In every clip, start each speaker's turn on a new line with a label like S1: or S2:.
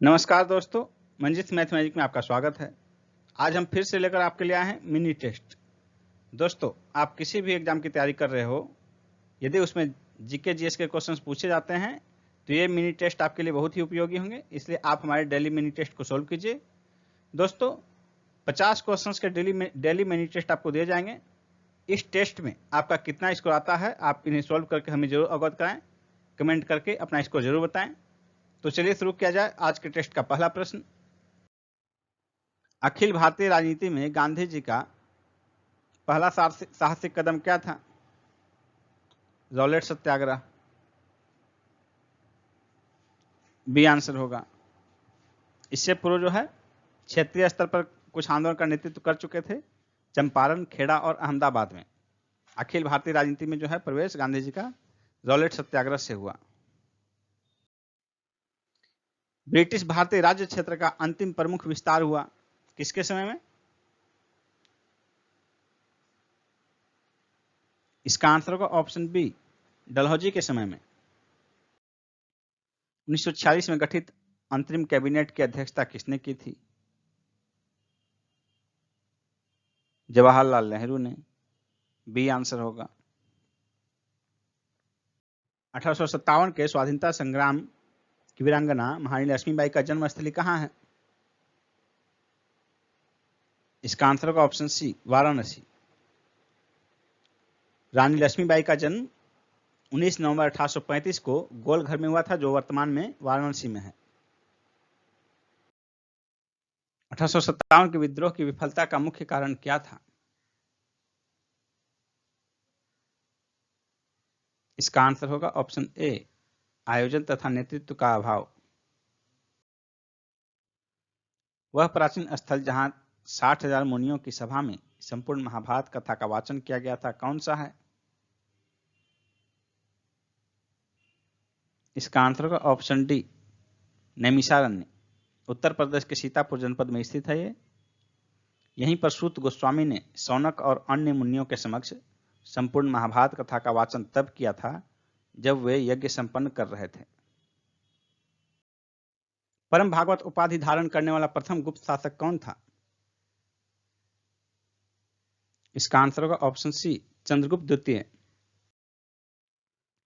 S1: नमस्कार दोस्तों, मंजित मैथमेटिक में आपका स्वागत है। आज हम फिर से लेकर आपके लिए आए हैं मिनी टेस्ट। दोस्तों, आप किसी भी एग्जाम की तैयारी कर रहे हो, यदि उसमें जीके जीएस के क्वेश्चंस पूछे जाते हैं तो ये मिनी टेस्ट आपके लिए बहुत ही उपयोगी होंगे, इसलिए आप हमारे डेली मिनी टेस्ट को सोल्व कीजिए। दोस्तों, 50 क्वेश्चंस के डेली मिनी टेस्ट आपको दिए जाएंगे। इस टेस्ट में आपका कितना स्कोर आता है, आप इन्हें सोल्व करके हमें जरूर अवगत कराएं। कमेंट करके अपना स्कोर जरूर बताएं। तो चलिए शुरू किया जाए। आज के टेस्ट का पहला प्रश्न, अखिल भारतीय राजनीति में गांधी जी का पहला साहसिक कदम क्या था? रॉलेट सत्याग्रह बी आंसर होगा। इससे पूर्व जो है क्षेत्रीय स्तर पर कुछ आंदोलन का नेतृत्व कर चुके थे, चंपारण, खेड़ा और अहमदाबाद में। अखिल भारतीय राजनीति में जो है प्रवेश गांधी जी का रॉलेट सत्याग्रह से हुआ। ब्रिटिश भारतीय राज्य क्षेत्र का अंतिम प्रमुख विस्तार हुआ किसके समय में? इसका आंसर होगा ऑप्शन बी, डलहौजी के समय में। 1946 में गठित अंतरिम कैबिनेट की अध्यक्षता किसने की थी? जवाहरलाल नेहरू ने। बी आंसर होगा। 1857 के स्वाधीनता संग्राम की वीरांगना महारानी लक्ष्मीबाई का जन्मस्थली कहाँ है? इसका आंसर होगा ऑप्शन सी, वाराणसी। रानी लक्ष्मीबाई का जन्म 19 नवंबर 1835 को गोलघर में हुआ था, जो वर्तमान में वाराणसी में है। 1857 के विद्रोह की विफलता का मुख्य कारण क्या था? इसका आंसर होगा ऑप्शन ए, आयोजन तथा नेतृत्व का अभाव। वह प्राचीन स्थल जहां 60,000 मुनियों की सभा में संपूर्ण महाभारत कथा का वाचन किया गया था, कौन सा है? इसका आंसर होगा ऑप्शन डी, नैमिषारण्य। उत्तर प्रदेश के सीतापुर जनपद में स्थित है ये। यहीं पर सूत गोस्वामी ने शौनक और अन्य मुनियों के समक्ष संपूर्ण महाभारत कथा का वाचन तब किया था जब वे यज्ञ संपन्न कर रहे थे। परम भागवत उपाधि धारण करने वाला प्रथम गुप्त शासक कौन था? इसका आंसर होगा ऑप्शन सी, चंद्रगुप्त द्वितीय।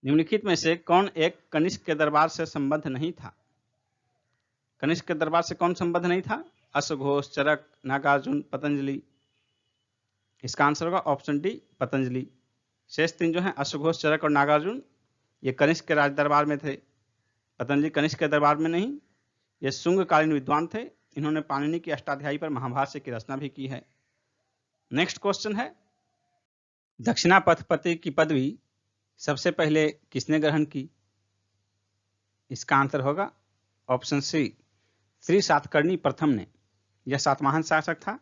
S1: निम्नलिखित में से कौन एक कनिष्क के दरबार से संबद्ध नहीं था? कनिष्क के दरबार से कौन संबद्ध नहीं था? अश्वघोष, चरक, नागार्जुन, पतंजलि। इसका आंसर होगा ऑप्शन डी, पतंजलि। शेष तीन जो है अश्वघोष, चरक और नागार्जुन, ये कनिष्क के राज दरबार में थे। पतंजलि कनिष्क के दरबार में नहीं, ये शुंगकालीन विद्वान थे। इन्होंने पाणिनि की अष्टाध्यायी पर महाभाष्य की रचना भी की है। नेक्स्ट क्वेश्चन है, दक्षिणापथपति की पदवी सबसे पहले किसने ग्रहण की? इसका आंसर होगा ऑप्शन सी, श्री सातकर्णी प्रथम ने। यह सातवाहन शासक था।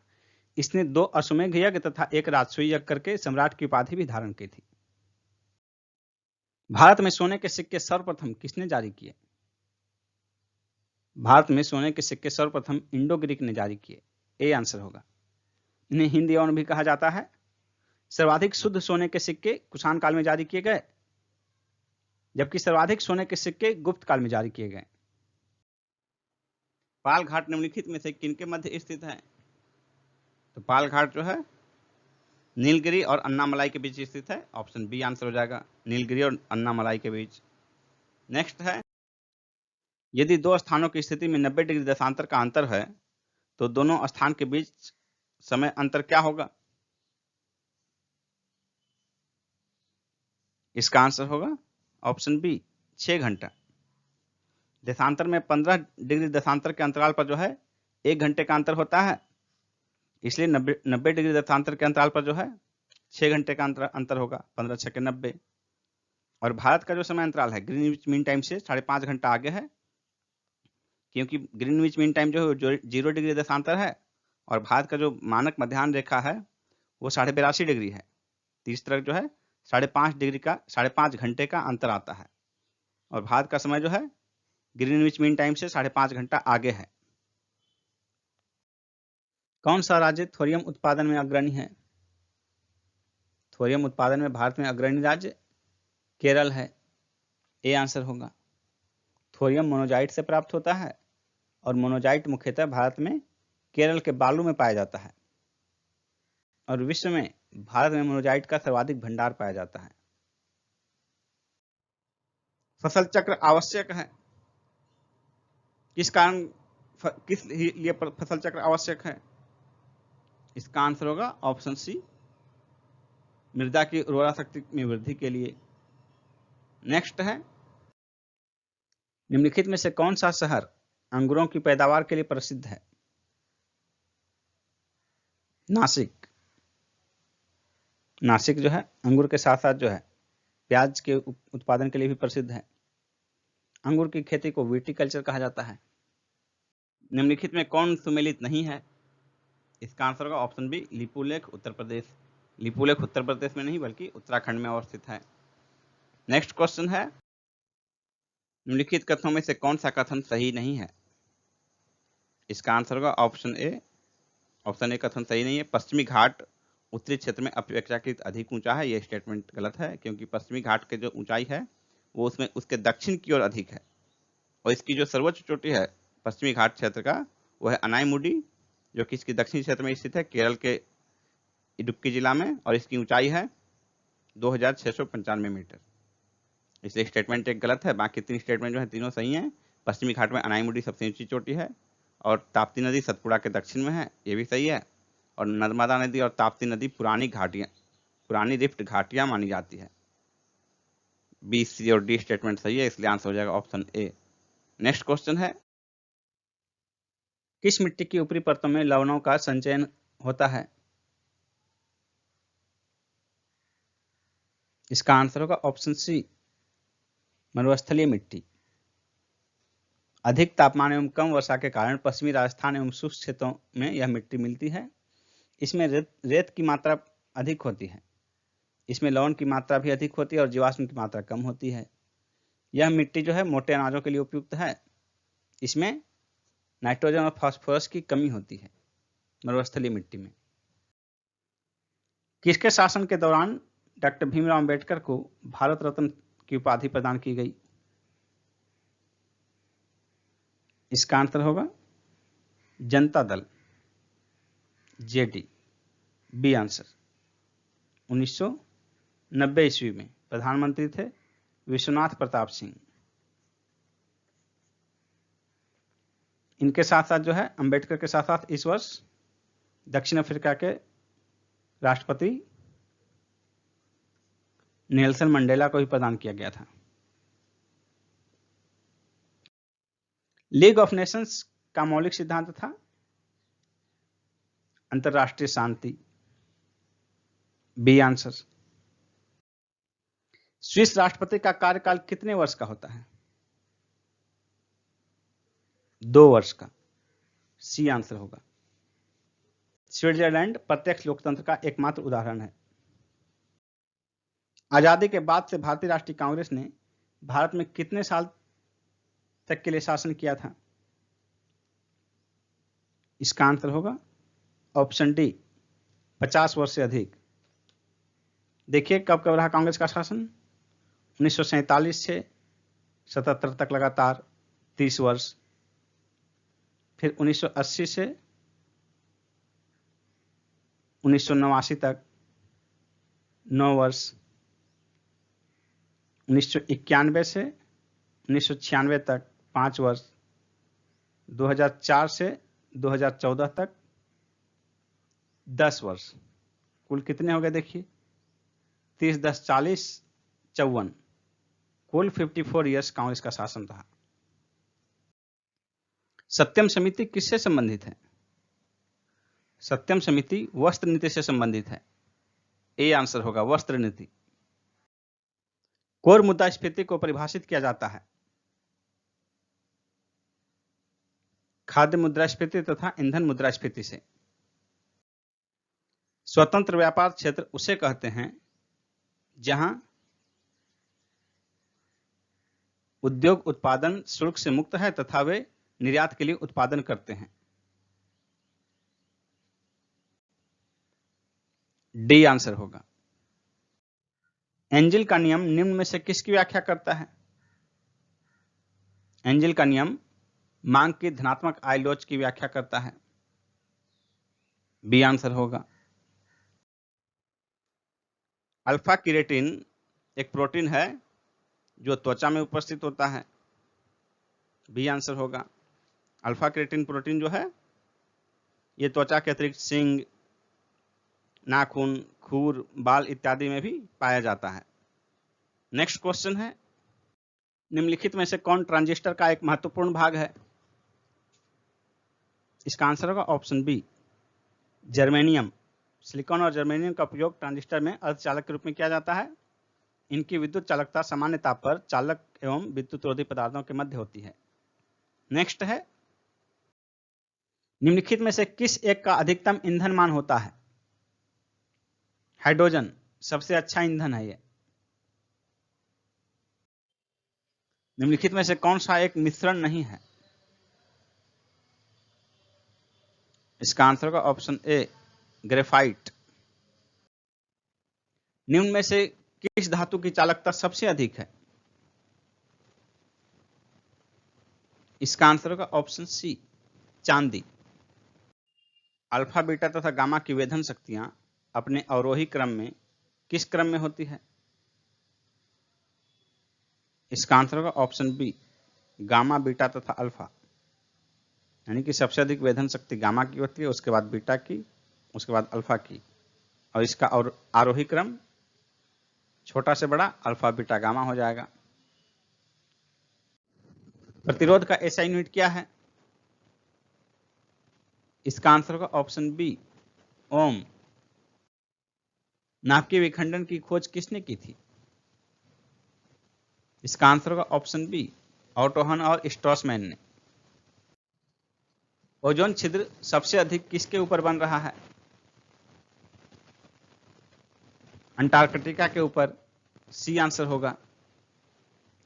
S1: इसने 2 अश्वमेघ यज्ञ तथा 1 राजसूय यज्ञ करके सम्राट की उपाधि भी धारण की थी। भारत में सोने के सिक्के सर्वप्रथम किसने जारी किए? भारत में सोने के सिक्के सर्वप्रथम इंडो ग्रीक ने जारी किए। ए आंसर होगा। इन्हें हिंद यौन भी कहा जाता है। सर्वाधिक शुद्ध सोने के सिक्के कुषाण काल में जारी किए गए, जबकि सर्वाधिक सोने के सिक्के गुप्त काल में जारी किए गए। पाल घाट निम्नलिखित में से किनके मध्य स्थित है? तो पाल घाट जो है नीलगिरी और अन्नामलाई के बीच स्थित है। ऑप्शन बी आंसर हो जाएगा, नीलगिरी और अन्नामलाई के बीच। नेक्स्ट है, यदि 2 स्थानों की स्थिति में 90 डिग्री दशांतर का अंतर है तो दोनों स्थान के बीच समय अंतर क्या होगा? इसका आंसर होगा ऑप्शन बी, 6 घंटा। देशांतर में 15 डिग्री दशांतर के अंतराल पर जो है 1 घंटे का अंतर होता है, इसलिए 90 डिग्री दशांतर के अंतराल पर जो है 6 घंटे का अंतर होगा। 15 छके 90। और भारत का जो समय अंतराल है ग्रीनविच मीन टाइम से 5.5 घंटा आगे है, क्योंकि ग्रीनविच मीन टाइम जो 0 डिग्री दशांतर है और भारत का जो मानक मध्याह्न रेखा है वो 82.5 डिग्री है। तो इस तरह जो है 5.5 घंटे का अंतर आता है, और भारत का समय जो है ग्रीनविच मीन टाइम से 5.5 घंटा आगे है। कौन सा राज्य थोरियम उत्पादन में अग्रणी है? थोरियम उत्पादन में भारत में अग्रणी राज्य केरल है। ए आंसर होगा। थोरियम मोनोजाइट से प्राप्त होता है और मोनोजाइट मुख्यतः भारत में केरल के बालू में पाया जाता है और विश्व में भारत में मोनोजाइट का सर्वाधिक भंडार पाया जाता है। फसल चक्र आवश्यक है। किस कारण, किस लिए फसल चक्र आवश्यक है? इसका आंसर होगा ऑप्शन सी, मृदा की उर्वरा शक्ति में वृद्धि के लिए। नेक्स्ट है, निम्नलिखित में से कौन सा शहर अंगूरों की पैदावार के लिए प्रसिद्ध है? नासिक। नासिक जो है अंगूर के साथ साथ जो है प्याज के उत्पादन के लिए भी प्रसिद्ध है। अंगूर की खेती को विटीकल्चर कहा जाता है। निम्नलिखित में कौन सुमेलित नहीं है? इसका आंसर होगा ऑप्शन बी, लिपुलेख उत्तर प्रदेश। लिपुलेख उत्तर प्रदेश में नहीं बल्कि उत्तराखंड में अवस्थित है। नेक्स्ट क्वेश्चन है, निम्नलिखित कथनों में से कौन सा कथन सही नहीं है? इसका आंसर होगा ऑप्शन ए। ऑप्शन ए कथन सही नहीं है। पश्चिमी घाट उत्तरी क्षेत्र में अपेक्षाकृत अधिक ऊंचा है। यह स्टेटमेंट गलत है, क्योंकि पश्चिमी घाट के जो ऊंचाई है वो उसमें उसके दक्षिण की ओर अधिक है और इसकी जो सर्वोच्च चोटी है पश्चिमी घाट क्षेत्र का वो है अनाईमुडी, जो कि इसकी दक्षिणी क्षेत्र में स्थित है केरल के इडुक्की जिला में, और इसकी ऊंचाई है 2695 मीटर। इसलिए स्टेटमेंट एक गलत है। बाकी तीन स्टेटमेंट जो है तीनों सही हैं। पश्चिमी घाट में अनाईमुडी सबसे ऊंची चोटी है और ताप्ती नदी सतपुड़ा के दक्षिण में है, ये भी सही है। और नर्मदा नदी और ताप्ती नदी पुरानी रिफ्ट घाटियां मानी जाती है। बी, सी और डी स्टेटमेंट सही है, इसलिए आंसर हो जाएगा ऑप्शन ए। नेक्स्ट क्वेश्चन है, किस मिट्टी की ऊपरी परतों में लवणों का संचयन होता है? इसका आंसर होगा ऑप्शन सी, मरुस्थलीय मिट्टी। अधिक तापमान एवं कम वर्षा के कारण पश्चिमी राजस्थान एवं शुष्क क्षेत्रों में यह मिट्टी मिलती है। इसमें रेत की मात्रा अधिक होती है। इसमें लवण की मात्रा भी अधिक होती है और जीवाश्म की मात्रा कम होती है। यह मिट्टी जो है मोटे अनाजों के लिए उपयुक्त है। इसमें नाइट्रोजन और फास्फोरस की कमी होती है मरुस्थलीय मिट्टी में। किसके शासन के दौरान डॉक्टर भीमराव अंबेडकर को भारत रत्न की उपाधि प्रदान की गई? इसका आंसर होगा Janata Dal, JD, B answer. 1990 ईस्वी में प्रधानमंत्री थे विश्वनाथ प्रताप सिंह। इनके साथ साथ जो है अंबेडकर के साथ साथ इस वर्ष दक्षिण अफ्रीका के राष्ट्रपति नेल्सन मंडेला को भी प्रदान किया गया था। लीग ऑफ नेशंस का मौलिक सिद्धांत था अंतरराष्ट्रीय शांति, बी आंसर। स्विस राष्ट्रपति का कार्यकाल कितने वर्ष का होता है? 2 वर्ष का, सी आंसर होगा। स्विट्जरलैंड प्रत्यक्ष लोकतंत्र का एकमात्र उदाहरण है। आजादी के बाद से भारतीय राष्ट्रीय कांग्रेस ने भारत में कितने साल तक के लिए शासन किया था? इसका आंसर होगा ऑप्शन डी, 50 वर्ष से अधिक। देखिए कब कब रहा कांग्रेस का शासन। 1947 से 77 तक लगातार 30 वर्ष, फिर 1980 से 1989 तक 9 वर्ष, 1991 से 1996 तक 5 वर्ष, 2004 से 2014 तक 10 वर्ष। कुल कितने हो गए देखिए, 30 10 40 54, कुल 54 ईयर्स कांग्रेस का शासन रहा। सत्यम समिति किससे संबंधित है? सत्यम समिति वस्त्र नीति से संबंधित है, ए आंसर होगा वस्त्र नीति। कोर मुद्रास्फीति को परिभाषित किया जाता है खाद्य मुद्रास्फीति तथा ईंधन मुद्रास्फीति से। स्वतंत्र व्यापार क्षेत्र उसे कहते हैं जहां उद्योग उत्पादन शुल्क से मुक्त है तथा वे निर्यात के लिए उत्पादन करते हैं, डी आंसर होगा। एंजिल का नियम निम्न में से किसकी व्याख्या करता है? एंजिल का नियम मांग की धनात्मक आय लोच की व्याख्या करता है? बी आंसर होगा। अल्फा केराटिन एक प्रोटीन है जो त्वचा में उपस्थित होता है। बी आंसर होगा। अल्फा केराटिन प्रोटीन जो है ये त्वचा के अतिरिक्त सींग, नाखून, खूर, बाल इत्यादि में भी पाया जाता है। नेक्स्ट क्वेश्चन है, निम्नलिखित में से कौन ट्रांजिस्टर का एक महत्वपूर्ण भाग है? इसका आंसर होगा ऑप्शन बी, जर्मेनियम। सिलिकॉन और जर्मेनियम का उपयोग ट्रांजिस्टर में अर्धचालक के रूप में किया जाता है। इनकी विद्युत चालकता सामान्य ताप पर चालक एवं विद्युतरोधी पदार्थों के मध्य होती है। नेक्स्ट है, निम्नलिखित में से किस एक का अधिकतम ईंधन मान होता है? हाइड्रोजन सबसे अच्छा ईंधन है ये। निम्नलिखित में से कौन सा एक मिश्रण नहीं है? इसका आंसर होगा ऑप्शन ए, ग्रेफाइट। निम्न में से किस धातु की चालकता सबसे अधिक है? इसका आंसर होगा ऑप्शन सी, चांदी। अल्फा, बीटा तथा गामा की वेधन शक्तियां अपने अवरोही क्रम में किस क्रम में होती है? इसका आंसर होगा ऑप्शन बी, गामा, बीटा तथा अल्फा। यानी कि सबसे अधिक वेधन शक्ति गामा की होती है, उसके बाद बीटा की, उसके बाद अल्फा की, और इसका और आरोही क्रम छोटा से बड़ा अल्फा, बीटा, गामा हो जाएगा। प्रतिरोध का ऐसा यूनिट क्या है? इसका आंसर होगा ऑप्शन बी, ओम। नाभिकीय विखंडन की खोज किसने की थी? इसका आंसर होगा ऑप्शन बी, ऑटोहन और स्ट्रॉसमैन ने। ओजोन छिद्र सबसे अधिक किसके ऊपर बन रहा है? अंटार्कटिका के ऊपर। सी आंसर होगा।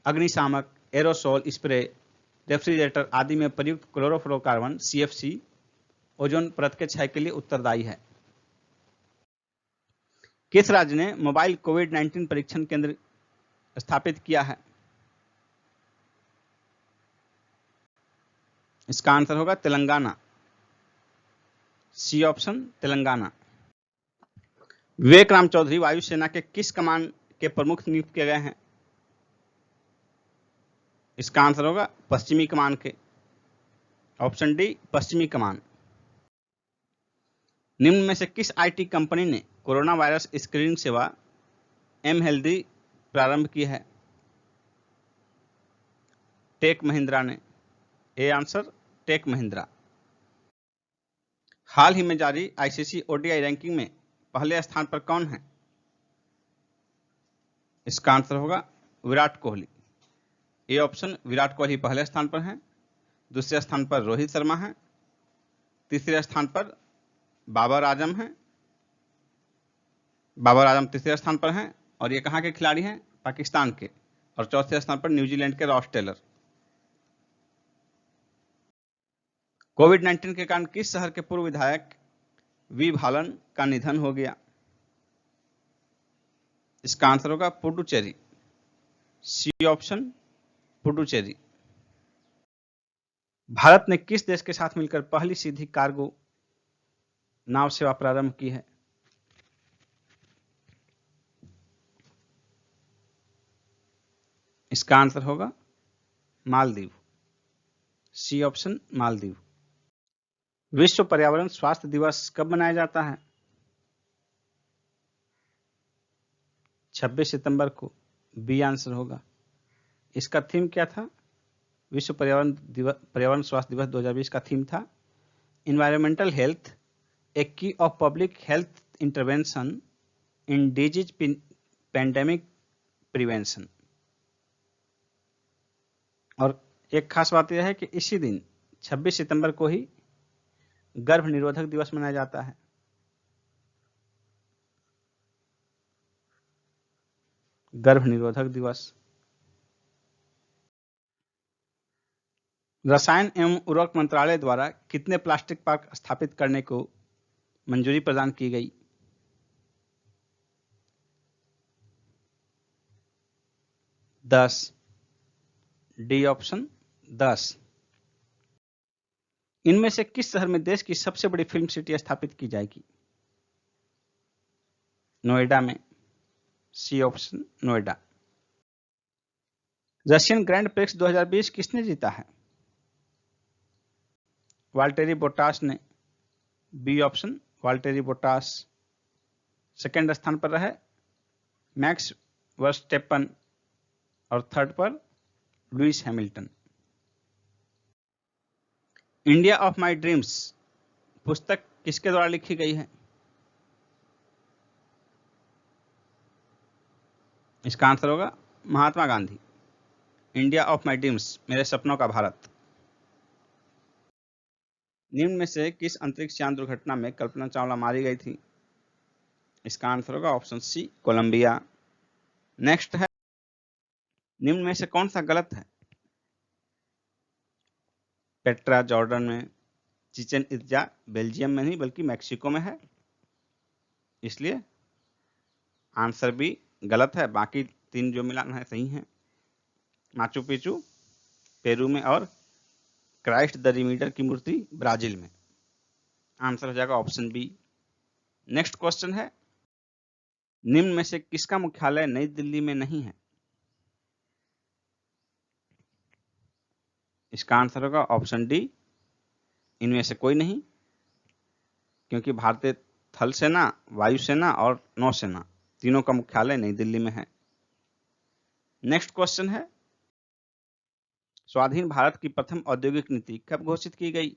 S1: अग्निशामक, एरोसोल स्प्रे, रेफ्रिजरेटर आदि में प्रयुक्त क्लोरोफ्लोरोकार्बन CFC ओजोन परत के क्षय के लिए उत्तरदायी है। किस राज्य ने मोबाइल कोविड-19 परीक्षण केंद्र स्थापित किया है? इसका आंसर होगा तेलंगाना। C option, Telangana. विवेक राम चौधरी वायुसेना के किस कमान के प्रमुख नियुक्त किए गए हैं? इसका आंसर होगा पश्चिमी कमान के। ऑप्शन डी, पश्चिमी कमान। निम्न में से किस IT कंपनी ने कोरोना वायरस स्क्रीनिंग सेवा mHealthy प्रारंभ की है? टेक महिंद्रा ने। A answer, Tech Mahindra. हाल ही में जारी ICC ODI रैंकिंग में पहले स्थान पर कौन है? इसका आंसर होगा विराट कोहली। ए ऑप्शन, विराट कोहली पहले स्थान पर हैं, दूसरे स्थान पर रोहित शर्मा हैं, तीसरे स्थान पर बाबर आजम हैं, बाबर आजम तीसरे स्थान पर हैं, और ये कहाँ के खिलाड़ी हैं? पाकिस्तान के। और चौथे स्थान पर न्यूजीलैंड के रॉस टेलर। कोविड-19 के कारण किस शहर के पूर्व विधायक वी भालन का निधन हो गया? इसका आंसर होगा पुडुचेरी। C option, Puducherry. भारत ने किस देश के साथ मिलकर पहली सीधी कार्गो नाव सेवा प्रारंभ की है? इसका आंसर होगा मालदीव। C option, Maldives. विश्व पर्यावरण स्वास्थ्य दिवस कब मनाया जाता है? 26 सितंबर को। बी आंसर होगा। इसका थीम क्या था? विश्व पर्यावरण स्वास्थ्य दिवस 2020 का थीम था इन्वायरमेंटल हेल्थ, ए की of public health intervention in disease pandemic prevention. और एक खास बात यह है कि इसी दिन 26 सितंबर को ही गर्भ निरोधक दिवस मनाया जाता है। गर्भ निरोधक दिवस। रसायन एवं उर्वरक मंत्रालय द्वारा कितने प्लास्टिक पार्क स्थापित करने को मंजूरी प्रदान की गई? दस। D option, 10। इनमें से किस शहर में देश की सबसे बड़ी फिल्म सिटी स्थापित की जाएगी? नोएडा में। C option Noida. Russian Grand Prix 2020 किसने जीता है? वाल्टेरी बोटास ने। B option Valtteri Bottas. Second स्थान पर रहे मैक्स वर्स्टेपन और थर्ड पर Lewis Hamilton. India of my dreams पुस्तक किसके द्वारा लिखी गई है? इसका आंसर होगा Mahatma Gandhi. India of my dreams, मेरे सपनों का भारत। निम्न में से किस अंतरिक्ष यान दुर्घटना में कल्पना चावला मारी गई थी? इसका आंसर होगा ऑप्शन सी कोलंबिया। नेक्स्ट है, निम्न में से कौन सा गलत है? पेट्रा जॉर्डन में, चिचेन इत्जा बेल्जियम में नहीं बल्कि मैक्सिको में है, इसलिए आंसर भी गलत है। बाकी तीन जो मिलान है सही है। माचू पिचू पेरू में और क्राइस्ट द रिडीमर की मूर्ति ब्राजील में। आंसर हो जाएगा ऑप्शन बी। नेक्स्ट क्वेश्चन है, निम्न में से किसका मुख्यालय नई दिल्ली में नहीं है? इसका आंसर होगा ऑप्शन डी, इनमें से कोई नहीं, क्योंकि भारतीय थल सेना, वायुसेना और नौसेना तीनों का मुख्यालय नई दिल्ली में है। नेक्स्ट क्वेश्चन है, स्वाधीन भारत की प्रथम औद्योगिक नीति कब घोषित की गई?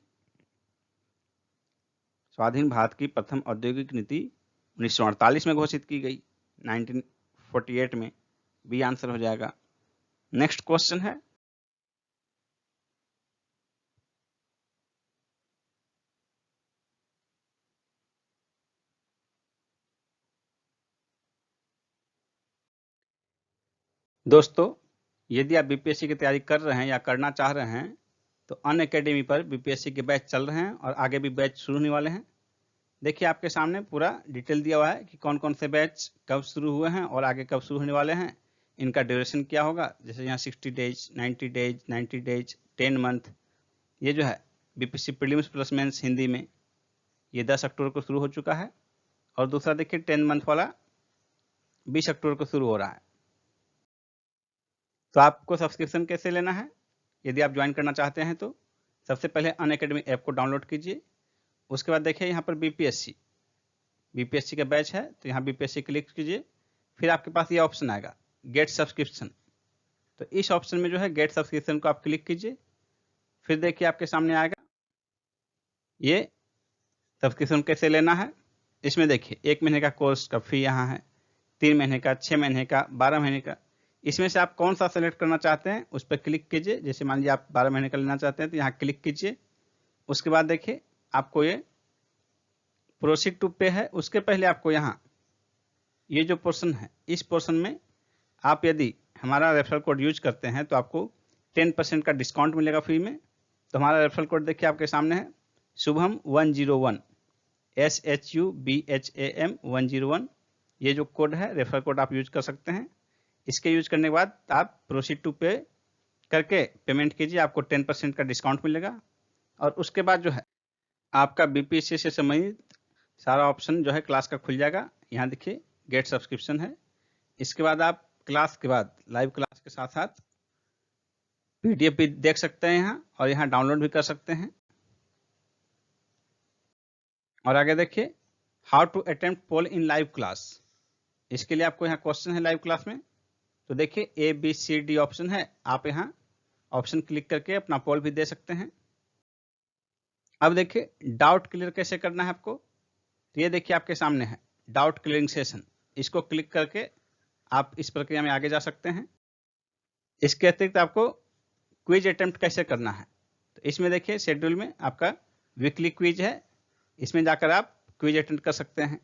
S1: स्वाधीन भारत की प्रथम औद्योगिक नीति 1948 में घोषित की गई, 1948 में। बी आंसर हो जाएगा। नेक्स्ट क्वेश्चन है, दोस्तों यदि आप बीपीएससी की तैयारी कर रहे हैं या करना चाह रहे हैं तो अनअकैडमी पर बीपीएससी के बैच चल रहे हैं और आगे भी बैच शुरू होने वाले हैं। देखिए आपके सामने पूरा डिटेल दिया हुआ है कि कौन कौन से बैच कब शुरू हुए हैं और आगे कब शुरू होने वाले हैं, इनका ड्यूरेशन क्या होगा। जैसे यहाँ 60 डेज, 90 डेज, 90 डेज, 10 मंथ। ये जो है BPSC prelims plus mains Hindi में ये 10 अक्टूबर को शुरू हो चुका है और दूसरा देखिए 10 मंथ वाला 20 अक्टूबर को शुरू हो रहा है। तो आपको सब्सक्रिप्शन कैसे लेना है? यदि आप ज्वाइन करना चाहते हैं तो सबसे पहले अनअकैडमी ऐप को डाउनलोड कीजिए। उसके बाद देखिए यहाँ पर बीपीएससी का बैच है तो यहाँ बीपीएससी क्लिक कीजिए। फिर आपके पास ये ऑप्शन आएगा गेट सब्सक्रिप्शन। तो इस ऑप्शन में जो है गेट सब्सक्रिप्शन को आप क्लिक कीजिए। फिर देखिए आपके सामने आएगा ये सब्सक्रिप्शन कैसे लेना है। इसमें देखिए 1 महीने का कोर्स का फी यहाँ है, 3 महीने का, 6 महीने का, 12 महीने का। इसमें से आप कौन सा सेलेक्ट करना चाहते हैं उस पर क्लिक कीजिए। जैसे मान लीजिए आप 12 महीने का लेना चाहते हैं तो यहाँ क्लिक कीजिए। उसके बाद देखिए आपको ये प्रोसीड टू पे है, उसके पहले आपको यहाँ ये जो पोर्शन है इस पोर्शन में आप यदि हमारा रेफरल कोड यूज करते हैं तो आपको 10% का डिस्काउंट मिलेगा फ्री में। तो हमारा रेफरल कोड देखिए आपके सामने है शुभम 101 SHUBHAM 101। ये जो कोड है रेफरल कोड आप यूज कर सकते हैं। इसके यूज करने के बाद आप प्रोसीड टू पे करके पेमेंट कीजिए, आपको 10% का डिस्काउंट मिलेगा। और उसके बाद जो है आपका बीपीएससी से संबंधित सारा ऑप्शन जो है क्लास का खुल जाएगा। यहाँ देखिए गेट सब्सक्रिप्शन है। इसके बाद आप क्लास के बाद लाइव क्लास के साथ साथ पीडीएफ भी देख सकते हैं यहाँ, और यहाँ डाउनलोड भी कर सकते हैं। और आगे देखिए how to attempt poll in live class. इसके लिए आपको यहाँ क्वेश्चन है लाइव क्लास में। तो देखिए ABCD ऑप्शन है, आप यहाँ ऑप्शन क्लिक करके अपना पोल भी दे सकते हैं। अब देखिए डाउट क्लियर कैसे करना है आपको। तो ये देखिए आपके सामने है डाउट क्लियरिंग सेशन। इसको क्लिक करके आप इस प्रक्रिया में आगे जा सकते हैं। इसके अतिरिक्त आपको क्विज अटेम्प्ट कैसे करना है, तो इसमें देखिए शेड्यूल में आपका वीकली क्विज है, इसमें जाकर आप क्विज अटेम्प्ट कर सकते हैं।